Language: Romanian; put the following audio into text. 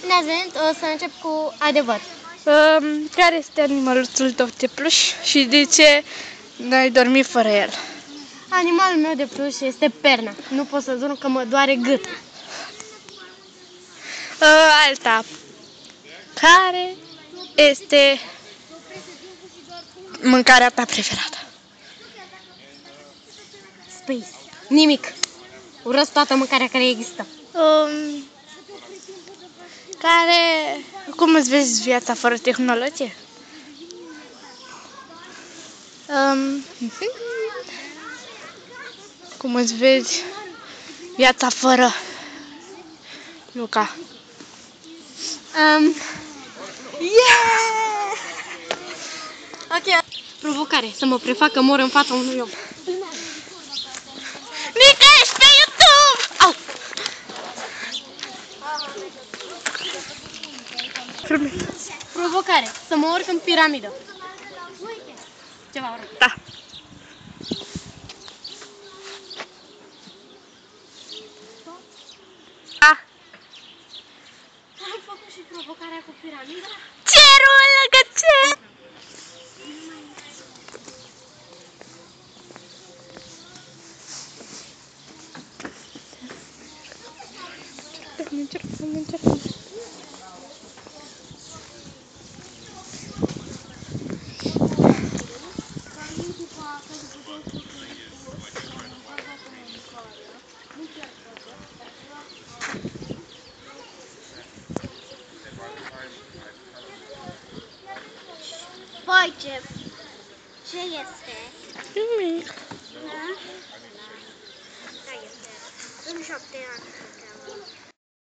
Bine ați venit, o să încep cu adevăr. Care este animaluțul tău de pluș și de ce n-ai dormit fără el? Animalul meu de pluș este perna. Nu pot să dorm că mă doare gâtul. Alta. Care este mâncarea ta preferată? Space. Nimic. Urăsc toată mâncarea care există. Cum îți vezi viața fără tehnologie? Cum îți vezi viața fără Luca? Yeah! Ok. Provocare. Să mă prefac că mor în fața unui om. Mica, ești pe YouTube! Au! Provocare. Să mă urc în piramidă. Ceva rău. Da. Am făcut și provocarea cu piramida. Cerul lângă cer! Încercăm. Păi, ce este? Nimic. Da? Da, este. În 7 ani.